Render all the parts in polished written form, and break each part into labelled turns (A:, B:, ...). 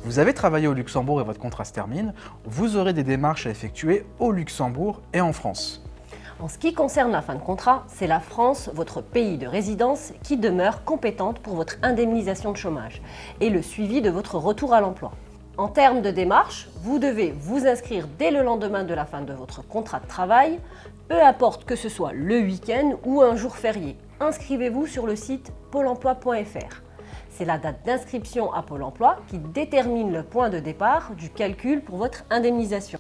A: Vous avez travaillé au Luxembourg et votre contrat se termine, vous aurez des démarches à effectuer au Luxembourg et en France.
B: En ce qui concerne la fin de contrat, c'est la France, votre pays de résidence, qui demeure compétente pour votre indemnisation de chômage et le suivi de votre retour à l'emploi. En termes de démarche, vous devez vous inscrire dès le lendemain de la fin de votre contrat de travail, peu importe que ce soit le week-end ou un jour férié. Inscrivez-vous sur le site pôle emploi.fr. C'est la date d'inscription à Pôle emploi qui détermine le point de départ du calcul pour votre indemnisation.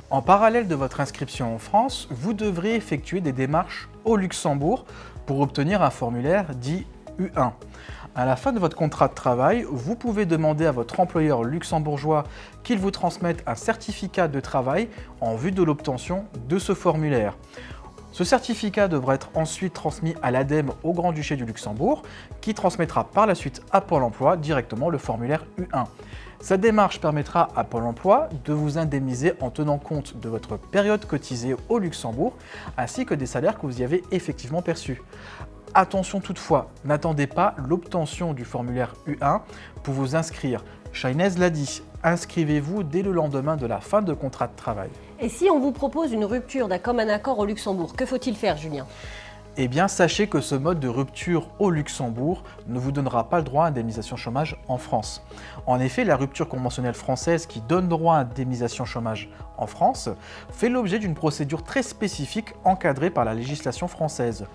A: En parallèle de votre inscription en France, vous devrez effectuer des démarches au Luxembourg pour obtenir un formulaire dit U1. À la fin de votre contrat de travail, vous pouvez demander à votre employeur luxembourgeois qu'il vous transmette un certificat de travail en vue de l'obtention de ce formulaire. Ce certificat devra être ensuite transmis à l'ADEME au Grand-Duché du Luxembourg, qui transmettra par la suite à Pôle emploi directement le formulaire U1. Cette démarche permettra à Pôle emploi de vous indemniser en tenant compte de votre période cotisée au Luxembourg, ainsi que des salaires que vous y avez effectivement perçus. Attention toutefois, n'attendez pas l'obtention du formulaire U1 pour vous inscrire. Shainez l'a dit, inscrivez-vous dès le lendemain de la fin de contrat de travail.
B: Et si on vous propose une rupture d'un commun accord au Luxembourg, que faut-il faire, Julien ?
A: Eh bien, sachez que ce mode de rupture au Luxembourg ne vous donnera pas le droit à indemnisation chômage en France. En effet, la rupture conventionnelle française qui donne droit à indemnisation chômage en France fait l'objet d'une procédure très spécifique encadrée par la législation française.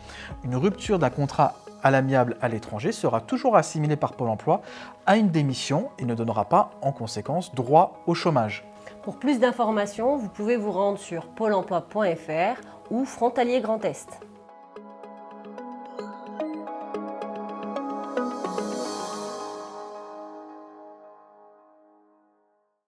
A: Une rupture d'un contrat à l'amiable à l'étranger sera toujours assimilée par Pôle emploi à une démission et ne donnera pas, en conséquence, droit au chômage.
B: Pour plus d'informations, vous pouvez vous rendre sur pôle emploi.fr ou Frontalier Grand Est.